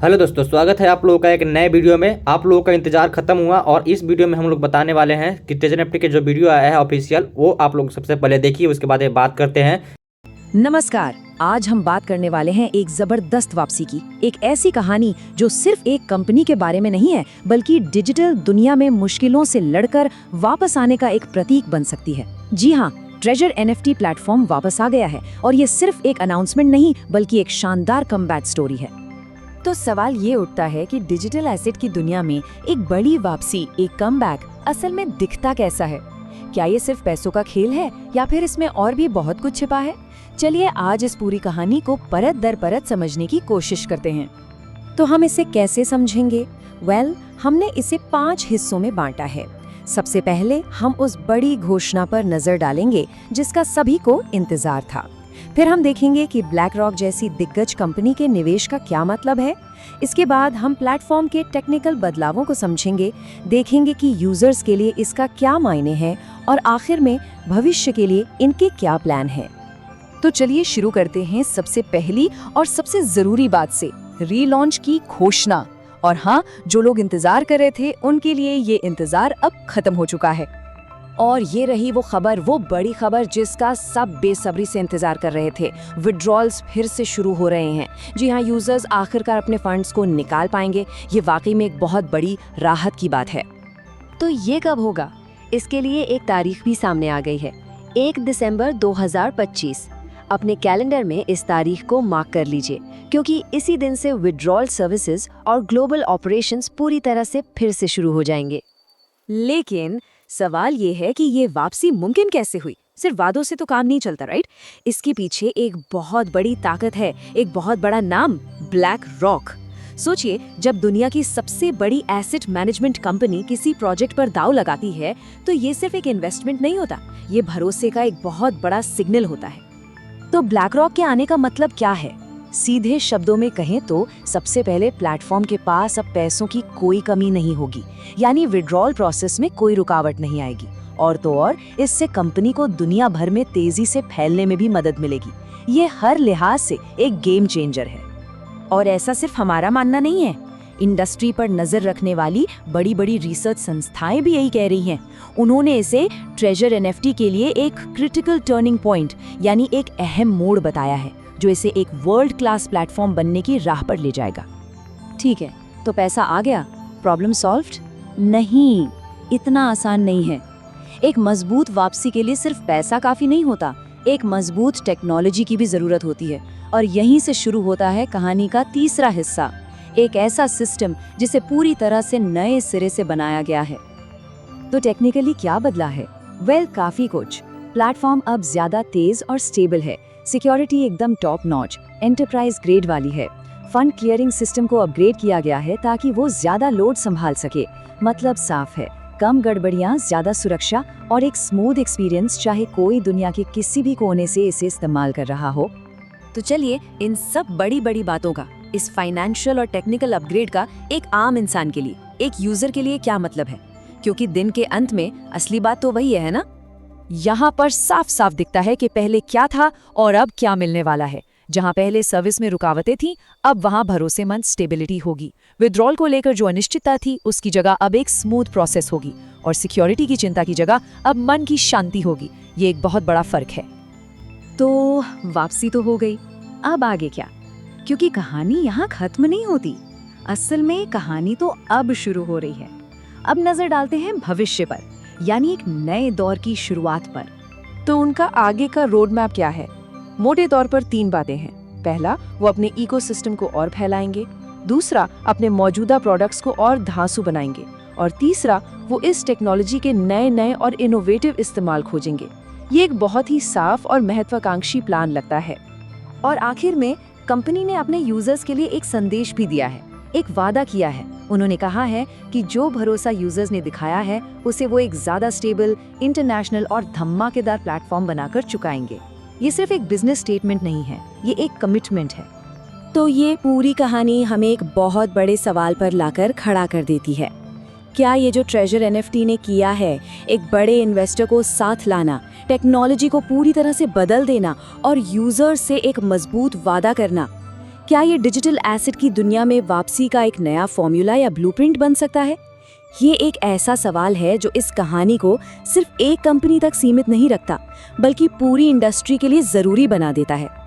Hello दोस्तों, स्वागत है आप लोगों का एक नए वीडियो में। आप लोगों का इंतजार खत्म हुआ और इस वीडियो में हम लोग बताने वाले हैं कि ट्रेजर एनएफटी के जो वीडियो आया है ऑफिशियल, वो आप लोग सबसे पहले देखिए, उसके बाद ये बात करते हैं। नमस्कार। आज हम बात करने वाले हैं एक जबरदस्त वापसी की, एक ऐसी कहानी जो सिर्फ एक कंपनी के बारे में नहीं है, बल्कि डिजिटल दुनिया में मुश्किलों से लड़कर वापस आने का एक प्रतीक बन सकती है। जी हाँ, ट्रेजर एनएफटी प्लेटफॉर्म वापस आ गया है और ये सिर्फ एक अनाउंसमेंट नहीं, बल्कि एक शानदार कमबैक स्टोरी है। तो सवाल ये उठता है कि डिजिटल एसेट की दुनिया में एक बड़ी वापसी, एक कमबैक असल में दिखता कैसा है? क्या ये सिर्फ पैसों का खेल है या फिर इसमें और भी बहुत कुछ छिपा है? चलिए आज इस पूरी कहानी को परत दर परत समझने की कोशिश करते हैं। तो हम इसे कैसे समझेंगे? हमने इसे 5 हिस्सों में बांटा है। सबसे पहले हम उस बड़ी घोषणा पर नजर डालेंगे जिसका सभी को इंतजार था। फिर हम देखेंगे कि ब्लैक रॉक जैसी दिग्गज कंपनी के निवेश का क्या मतलब है। इसके बाद हम प्लेटफॉर्म के टेक्निकल बदलावों को समझेंगे, देखेंगे कि यूजर्स के लिए इसका क्या मायने हैं और आखिर में भविष्य के लिए इनके क्या प्लान हैं। तो चलिए शुरू करते हैं सबसे पहली और सबसे जरूरी बात से, रीलॉन्च की घोषणा। और हाँ, जो लोग इंतजार कर रहे थे उनके लिए ये इंतजार अब खत्म हो चुका है। और ये रही वो खबर, वो बड़ी खबर जिसका सब बेसब्री से इंतजार कर रहे थे। विड्रॉल्स फिर से शुरू हो रहे हैं। जी हाँ, यूजर्स आखिरकार अपने फंड्स को निकाल पाएंगे। ये वाकई में एक बहुत बड़ी राहत की बात है। तो ये कब होगा? इसके लिए एक तारीख भी सामने आ गई है, 1 दिसंबर 2025। अपने कैलेंडर में इस तारीख को मार्क कर लीजिए, क्योंकि इसी दिन से विड्रॉल सर्विसेज और ग्लोबल ऑपरेशंस पूरी तरह से फिर से शुरू हो जाएंगे। लेकिन सवाल ये है कि ये वापसी मुमकिन कैसे हुई? सिर्फ वादों से तो काम नहीं चलता, राइट? इसके पीछे एक बहुत बड़ी ताकत है, एक बहुत बड़ा नाम, ब्लैक रॉक। सोचिए, जब दुनिया की सबसे बड़ी एसेट मैनेजमेंट कंपनी किसी प्रोजेक्ट पर दांव लगाती है, तो ये सिर्फ एक इन्वेस्टमेंट नहीं होता, ये भरोसे का एक बहुत बड़ा सिग्नल होता है। तो ब्लैक रॉक के आने का मतलब क्या है? सीधे शब्दों में कहें तो सबसे पहले प्लेटफॉर्म के पास अब पैसों की कोई कमी नहीं होगी, यानी विड्रॉल प्रोसेस में कोई रुकावट नहीं आएगी। और तो और इससे कंपनी को दुनिया भर में तेजी से फैलने में भी मदद मिलेगी। ये हर लिहाज से एक गेम चेंजर है। और ऐसा सिर्फ हमारा मानना नहीं है, इंडस्ट्री पर नजर रखने वाली बड़ी बड़ी रिसर्च संस्थाएं भी यही कह रही हैं। उन्होंने इसे ट्रेजर एनएफटी के लिए एक क्रिटिकल टर्निंग पॉइंट, यानी एक अहम मोड़ बताया है, जो इसे एक वर्ल्ड क्लास प्लेटफॉर्म बनने की राह पर ले जाएगा। ठीक है, तो पैसा आ गया, प्रॉब्लम सॉल्व्ड? नहीं, इतना आसान नहीं है। एक मजबूत वापसी के लिए सिर्फ पैसा काफी नहीं होता, एक मजबूत टेक्नोलॉजी की भी जरूरत होती है। और यहीं से शुरू होता है कहानी का तीसरा हिस्सा, एक ऐसा सिस्टम जिसे पूरी तरह से नए सिरे से बनाया गया है। तो टेक्निकली क्या बदला है? काफी कुछ। प्लेटफॉर्म अब ज्यादा तेज और स्टेबल है, सिक्योरिटी एकदम टॉप नॉच, एंटरप्राइज ग्रेड वाली है। फंड क्लियरिंग सिस्टम को अपग्रेड किया गया है ताकि वो ज्यादा लोड संभाल सके। मतलब साफ है, कम गड़बड़ियां, ज्यादा सुरक्षा और एक स्मूथ एक्सपीरियंस, चाहे कोई दुनिया के किसी भी कोने से इसे इस्तेमाल कर रहा हो। तो चलिए इन सब बड़ी बड़ी बातों का, इस फाइनेंशियल और टेक्निकल अपग्रेड का एक आम इंसान के लिए, एक यूजर के लिए क्या मतलब है? क्योंकि दिन के अंत में असली बात तो वही है ना। यहाँ पर साफ साफ दिखता है कि पहले क्या था और अब क्या मिलने वाला है। जहाँ पहले सर्विस में रुकावटें थीं, अब वहाँ भरोसेमंद स्टेबिलिटी होगी। विड्रॉल को लेकर जो अनिश्चितता थी, उसकी जगह अब एक स्मूथ प्रोसेस होगी। और सिक्योरिटी की चिंता की जगह अब मन की शांति होगी। ये एक बहुत बड़ा फर्क है। तो वापसी तो हो गई, अब आगे क्या? क्योंकि कहानी यहाँ खत्म नहीं होती। असल में कहानी तो अब शुरू हो रही है। अब नजर डालते हैं भविष्य पर, यानी एक नए दौर की शुरुआत पर। तो उनका आगे का रोड मैप क्या है? मोटे तौर पर 3 बातें हैं। पहला, वो अपने इकोसिस्टम को और फैलाएंगे। दूसरा, अपने मौजूदा प्रोडक्ट्स को और धांसू बनाएंगे। और तीसरा, वो इस टेक्नोलॉजी के नए नए और इनोवेटिव इस्तेमाल खोजेंगे। ये एक बहुत ही साफ और महत्वाकांक्षी प्लान लगता है। और आखिर में कंपनी ने अपने यूजर्स के लिए एक संदेश भी दिया है, एक वादा किया है। उन्होंने कहा है कि जो भरोसा यूजर्स ने दिखाया है, उसे वो एक ज्यादा स्टेबल, इंटरनेशनल और धमाकेदार प्लेटफॉर्म बनाकर चुकाएंगे। ये सिर्फ एक बिजनेस स्टेटमेंट नहीं है, ये एक कमिटमेंट है। तो ये पूरी कहानी हमें एक बहुत बड़े सवाल पर लाकर खड़ा कर देती है। क्या ये जो ट्रेजर एनएफटी ने किया है, एक बड़े इन्वेस्टर को साथ लाना, टेक्नोलॉजी को पूरी तरह से बदल देना और यूजर से एक मजबूत वादा करना, क्या ये डिजिटल एसेट की दुनिया में वापसी का एक नया फॉर्मूला या ब्लूप्रिंट बन सकता है? ये एक ऐसा सवाल है जो इस कहानी को सिर्फ एक कंपनी तक सीमित नहीं रखता, बल्कि पूरी इंडस्ट्री के लिए जरूरी बना देता है।